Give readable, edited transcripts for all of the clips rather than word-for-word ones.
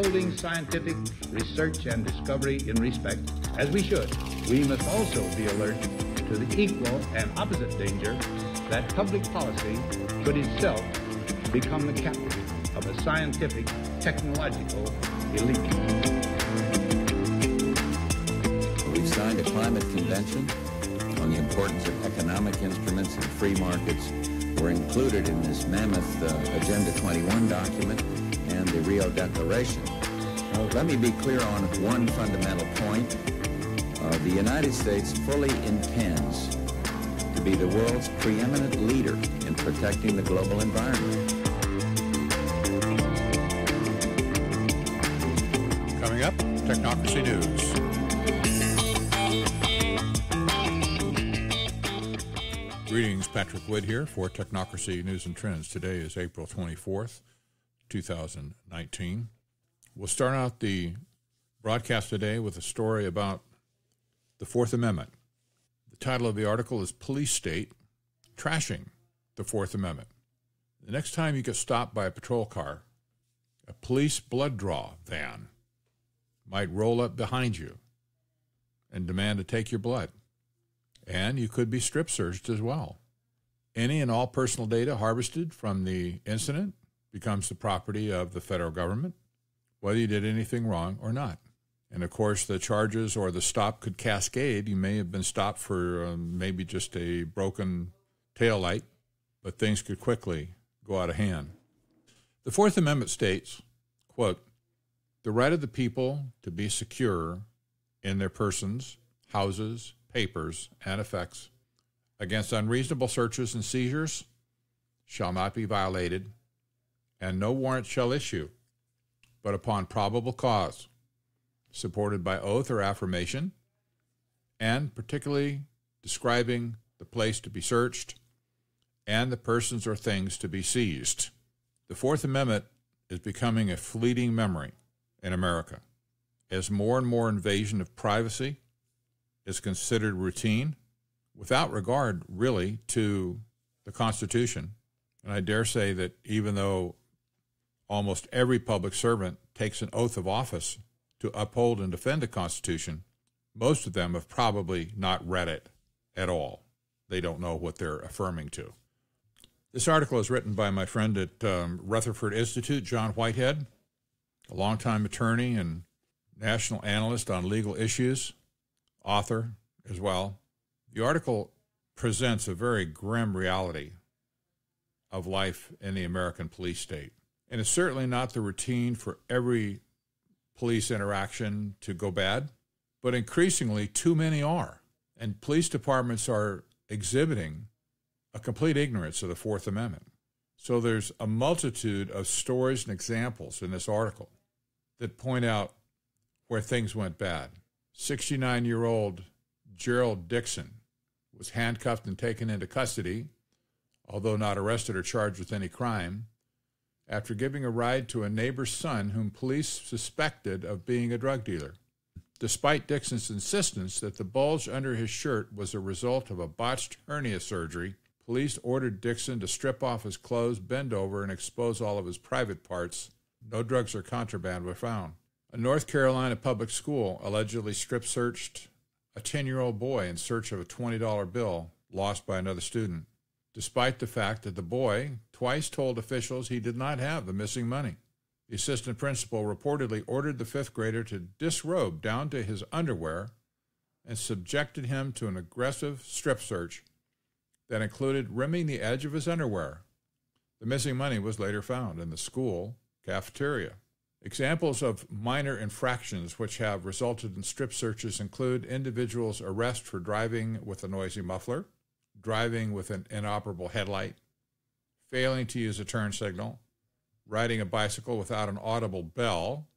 upholding scientific research and discovery in respect, as we should, we must also be alert to the equal and opposite danger that public policy could itself become the captive of a scientific, technological elite. We've signed a climate convention on the importance of economic instruments and free markets. Were included in this mammoth Agenda 21 document and the Rio Declaration. Let me be clear on one fundamental point. The United States fully intends to be the world's preeminent leader in protecting the global environment. Coming up, Technocracy News. Greetings, Patrick Wood here for Technocracy News and Trends. Today is April 24th, 2019. We'll start out the broadcast today with a story about the Fourth Amendment. The title of the article is Police State Trashing the Fourth Amendment. The next time you get stopped by a patrol car, a police blood draw van might roll up behind you and demand to take your blood. And you could be strip searched as well. Any and all personal data harvested from the incident becomes the property of the federal government, whether you did anything wrong or not. And of course, the charges or the stop could cascade. You may have been stopped for maybe just a broken taillight, but things could quickly go out of hand. The Fourth Amendment states, quote, "The right of the people to be secure in their persons, houses, papers, and effects against unreasonable searches and seizures shall not be violated, and no warrant shall issue, but upon probable cause, supported by oath or affirmation, and particularly describing the place to be searched and the persons or things to be seized." The Fourth Amendment is becoming a fleeting memory in America as more and more invasion of privacy is considered routine without regard really to the Constitution. And I dare say that even though almost every public servant takes an oath of office to uphold and defend the Constitution, most of them have probably not read it at all. They don't know what they're affirming to. This article is written by my friend at Rutherford Institute, John Whitehead, a longtime attorney and national analyst on legal issues, author as well. The article presents a very grim reality of life in the American police state. And it's certainly not the routine for every police interaction to go bad, but increasingly too many are. And police departments are exhibiting a complete ignorance of the Fourth Amendment. So there's a multitude of stories and examples in this article that point out where things went bad. 69-year-old Gerald Dixon was handcuffed and taken into custody, although not arrested or charged with any crime, after giving a ride to a neighbor's son whom police suspected of being a drug dealer. Despite Dixon's insistence that the bulge under his shirt was a result of a botched hernia surgery, police ordered Dixon to strip off his clothes, bend over, and expose all of his private parts. No drugs or contraband were found. A North Carolina public school allegedly strip-searched a 10-year-old boy in search of a $20 bill lost by another student, despite the fact that the boy twice told officials he did not have the missing money. The assistant principal reportedly ordered the fifth grader to disrobe down to his underwear and subjected him to an aggressive strip search that included rimming the edge of his underwear. The missing money was later found in the school cafeteria. Examples of minor infractions which have resulted in strip searches include individuals' arrest for driving with a noisy muffler, driving with an inoperable headlight, failing to use a turn signal, riding a bicycle without an audible bell,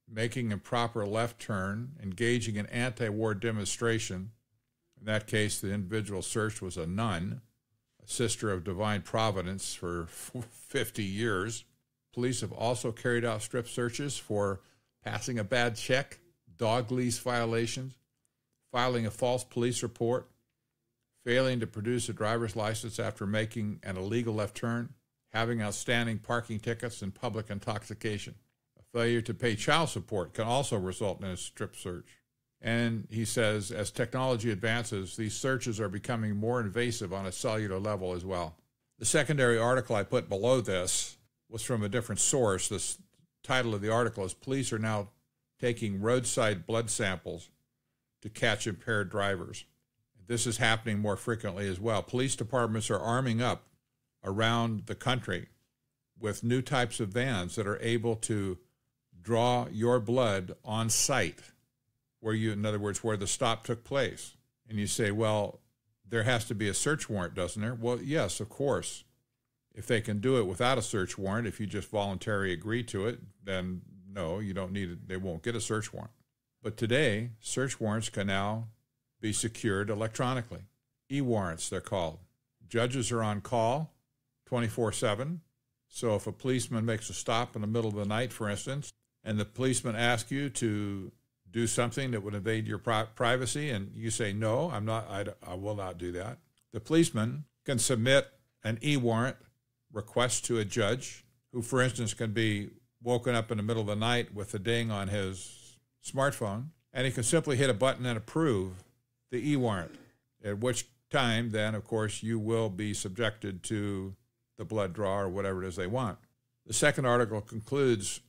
making improper left turn, engaging in anti-war demonstration. In that case, the individual searched was a nun, a sister of divine providence for 50 years. Police have also carried out strip searches for passing a bad check, dog leash violations, filing a false police report, failing to produce a driver's license after making an illegal left turn, having outstanding parking tickets, and public intoxication. A failure to pay child support can also result in a strip search. And he says, as technology advances, these searches are becoming more invasive on a cellular level as well. The secondary article I put below this was from a different source. The title of the article is Police Are Now Taking Roadside Blood Samples to Catch Impaired Drivers. This is happening more frequently as well. Police departments are arming up around the country with new types of vans that are able to draw your blood on site, where you, in other words, where the stop took place. And you say, well, there has to be a search warrant, doesn't there? Well, yes, of course. If they can do it without a search warrant, if you just voluntarily agree to it, then no, you don't need it. They won't get a search warrant. But today, search warrants can now be secured electronically. E-warrants, they're called. Judges are on call 24/7. So if a policeman makes a stop in the middle of the night, for instance, and the policeman asks you to do something that would invade your privacy, and you say, no, I will not do that, the policeman can submit an e-warrant request to a judge who, for instance, can be woken up in the middle of the night with a ding on his smartphone, and he can simply hit a button and approve the e-warrant, at which time then, of course, you will be subjected to the blood draw or whatever it is they want. The second article concludes,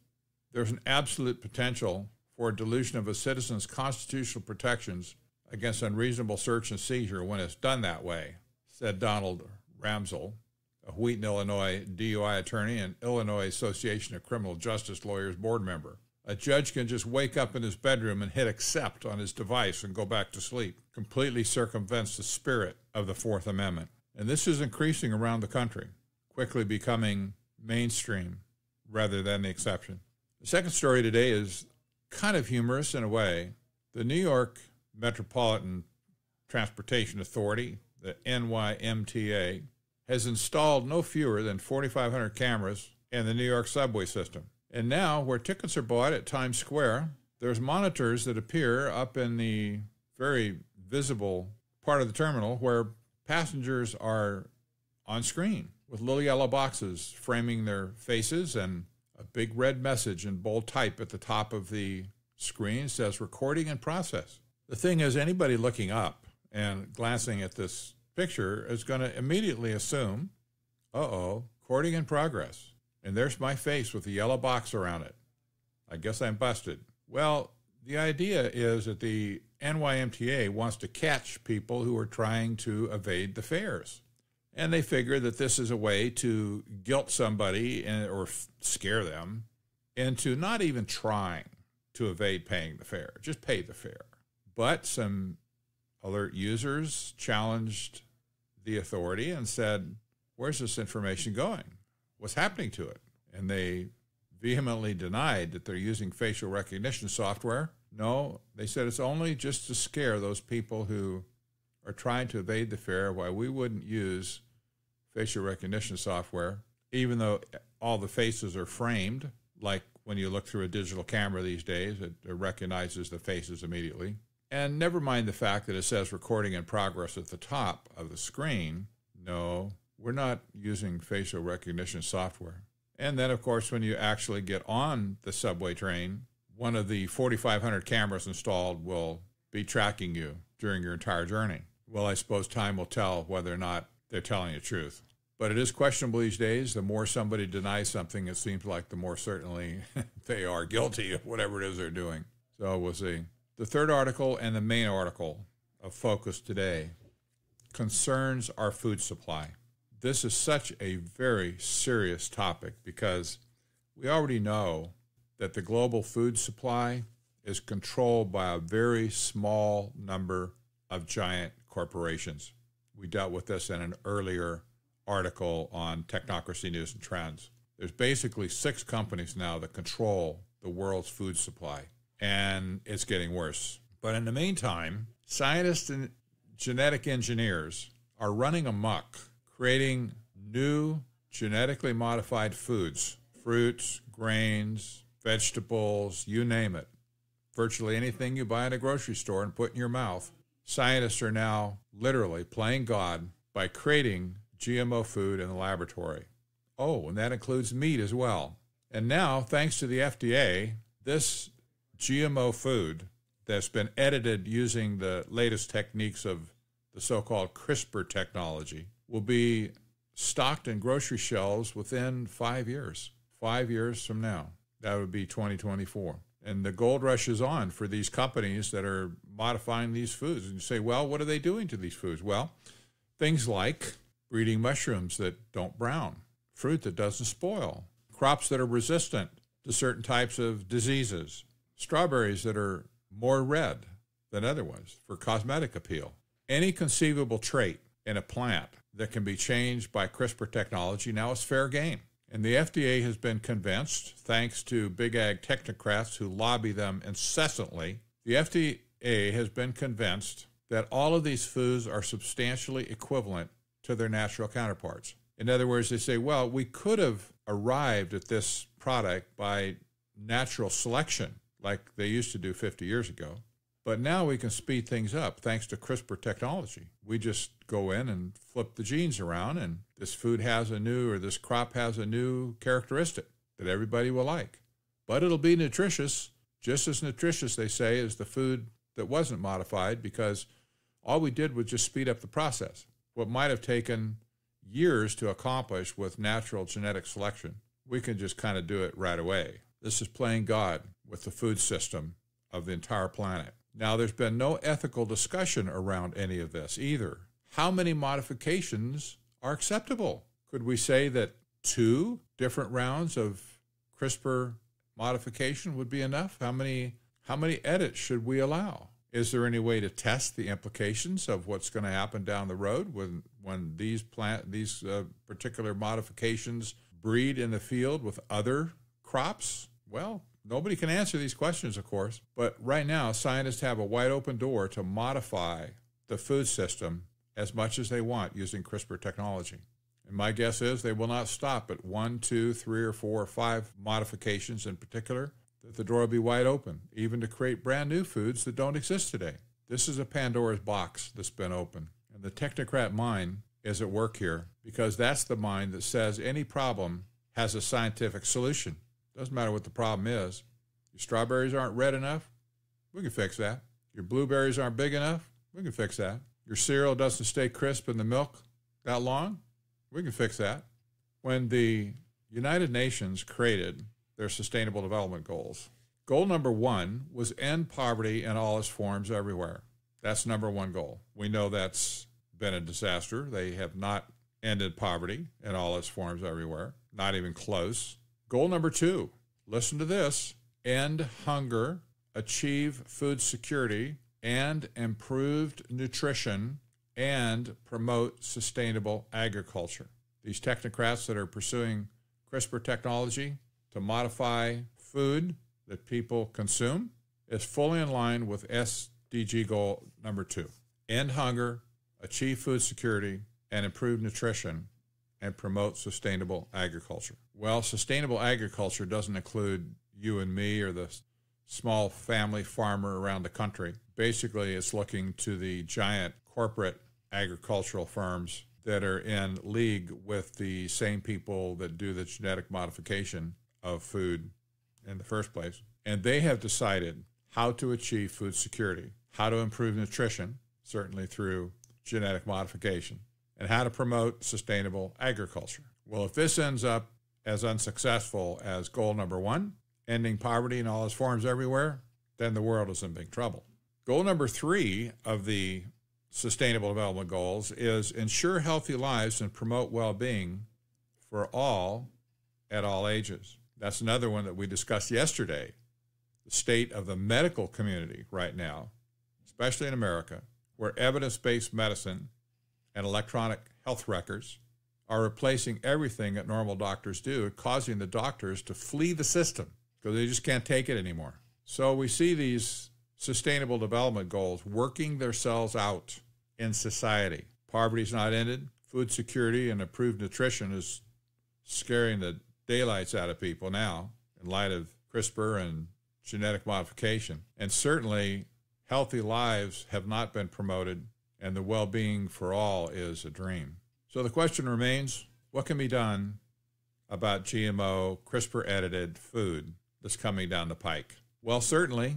there's an absolute potential for a dilution of a citizen's constitutional protections against unreasonable search and seizure when it's done that way, said Donald Ramsell, a Wheaton, Illinois DUI attorney and Illinois Association of Criminal Justice Lawyers board member. A judge can just wake up in his bedroom and hit accept on his device and go back to sleep. Completely circumvents the spirit of the Fourth Amendment. And this is increasing around the country, quickly becoming mainstream rather than the exception. The second story today is kind of humorous in a way. The New York Metropolitan Transportation Authority, the NYMTA, has installed no fewer than 4,500 cameras in the New York subway system. And now, where tickets are bought at Times Square, there's monitors that appear up in the very visible part of the terminal where passengers are on screen with little yellow boxes framing their faces, and a big red message in bold type at the top of the screen says recording in process. The thing is, anybody looking up and glancing at this picture is going to immediately assume, recording in progress. And there's my face with a yellow box around it. I guess I'm busted. Well, the idea is that the NYMTA wants to catch people who are trying to evade the fares. And they figure that this is a way to guilt somebody or scare them into not even trying to evade paying the fare. Just pay the fare. But some alert users challenged the authority and said, where's this information going? What's happening to it? And they vehemently denied that they're using facial recognition software. No, they said it's only just to scare those people who are trying to evade the fare. Why we wouldn't use facial recognition software, even though all the faces are framed, like when you look through a digital camera these days, it recognizes the faces immediately. And never mind the fact that it says recording in progress at the top of the screen. No, we're not using facial recognition software. And then, of course, when you actually get on the subway train, one of the 4,500 cameras installed will be tracking you during your entire journey. Well, I suppose time will tell whether or not they're telling the truth. But it is questionable these days. The more somebody denies something, it seems like the more certainly they are guilty of whatever it is they're doing. So we'll see. The third article and the main article of focus today concerns our food supply. This is such a very serious topic because we already know that the global food supply is controlled by a very small number of giant corporations. We dealt with this in an earlier article on Technocracy News and Trends. There's basically 6 companies now that control the world's food supply, and it's getting worse. But in the meantime, scientists and genetic engineers are running amok, creating new genetically modified foods, fruits, grains, vegetables, you name it. Virtually anything you buy in a grocery store and put in your mouth. Scientists are now literally playing God by creating GMO food in the laboratory. Oh, and that includes meat as well. And now, thanks to the FDA, this GMO food that's been edited using the latest techniques of the so-called Crispr'd technology will be stocked in grocery shelves within 5 years. 5 years from now. That would be 2024. And the gold rush is on for these companies that are modifying these foods. And you say, well, what are they doing to these foods? Well, things like breeding mushrooms that don't brown, fruit that doesn't spoil, crops that are resistant to certain types of diseases, strawberries that are more red than other ones for cosmetic appeal. Any conceivable trait in a plant that can be changed by CRISPR technology now is fair game. And the FDA has been convinced, thanks to big ag technocrats who lobby them incessantly, the FDA has been convinced that all of these foods are substantially equivalent to their natural counterparts. In other words, they say, well, we could have arrived at this product by natural selection, like they used to do 50 years ago. But now we can speed things up thanks to CRISPR technology. We just go in and flip the genes around, and this food has a new, or this crop has a new characteristic that everybody will like. But it'll be nutritious, just as nutritious, they say, as the food that wasn't modified, because all we did was just speed up the process. What might have taken years to accomplish with natural genetic selection, we can just kind of do it right away. This is playing God with the food system of the entire planet. Now, there's been no ethical discussion around any of this either. How many modifications are acceptable? Could we say that 2 different rounds of CRISPR modification would be enough? How many edits should we allow? Is there any way to test the implications of what's going to happen down the road when these particular modifications breed in the field with other crops? Well, nobody can answer these questions, of course, but right now scientists have a wide open door to modify the food system as much as they want using CRISPR technology. And my guess is they will not stop at 1, 2, 3, or 4, or 5 modifications in particular, that the door will be wide open, even to create brand new foods that don't exist today. This is a Pandora's box that's been opened. And the technocrat mind is at work here, because that's the mind that says any problem has a scientific solution. Doesn't matter what the problem is. Your strawberries aren't red enough? We can fix that. Your blueberries aren't big enough? We can fix that. Your cereal doesn't stay crisp in the milk that long? We can fix that. When the United Nations created their Sustainable Development Goals, goal number 1 was end poverty in all its forms everywhere. That's number 1 goal. We know that's been a disaster. They have not ended poverty in all its forms everywhere, not even close. Goal number 2, listen to this, end hunger, achieve food security, and improved nutrition, and promote sustainable agriculture. These technocrats that are pursuing CRISPR technology to modify food that people consume is fully in line with SDG goal number 2. End hunger, achieve food security, and improve nutrition, and promote sustainable agriculture. Well, sustainable agriculture doesn't include you and me or the small family farmer around the country. Basically, it's looking to the giant corporate agricultural firms that are in league with the same people that do the genetic modification of food in the first place. And they have decided how to achieve food security, how to improve nutrition, certainly through genetic modification, and how to promote sustainable agriculture. Well, if this ends up as unsuccessful as goal number 1, ending poverty in all its forms everywhere, then the world is in big trouble. Goal number 3 of the Sustainable Development Goals is ensure healthy lives and promote well-being for all at all ages. That's another one that we discussed yesterday. The state of the medical community right now, especially in America, where evidence-based medicine and electronic health records are replacing everything that normal doctors do, causing the doctors to flee the system because they just can't take it anymore. So we see these Sustainable Development Goals working themselves out in society. Poverty's not ended. Food security and improved nutrition is scaring the daylights out of people now in light of CRISPR and genetic modification. And certainly healthy lives have not been promoted, and the well-being for all is a dream. So the question remains, what can be done about GMO, CRISPR-edited food that's coming down the pike? Well, certainly,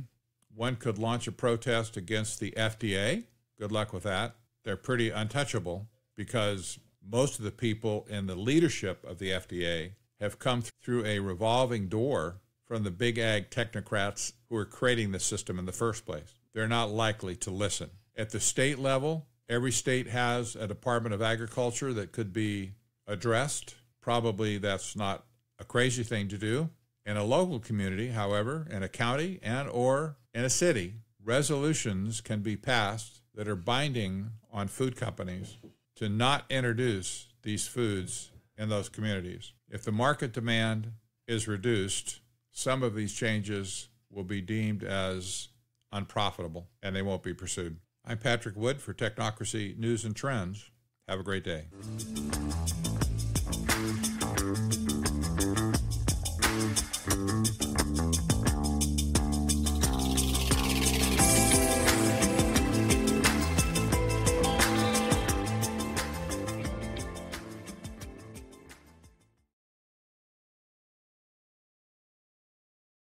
one could launch a protest against the FDA. Good luck with that. They're pretty untouchable because most of the people in the leadership of the FDA have come through a revolving door from the big ag technocrats who are creating the system in the first place. They're not likely to listen. At the state level, every state has a Department of Agriculture that could be addressed. Probably that's not a crazy thing to do. In a local community, however, in a county and or in a city, resolutions can be passed that are binding on food companies to not introduce these foods in those communities. If the market demand is reduced, some of these changes will be deemed as unprofitable and they won't be pursued. I'm Patrick Wood for Technocracy News and Trends. Have a great day.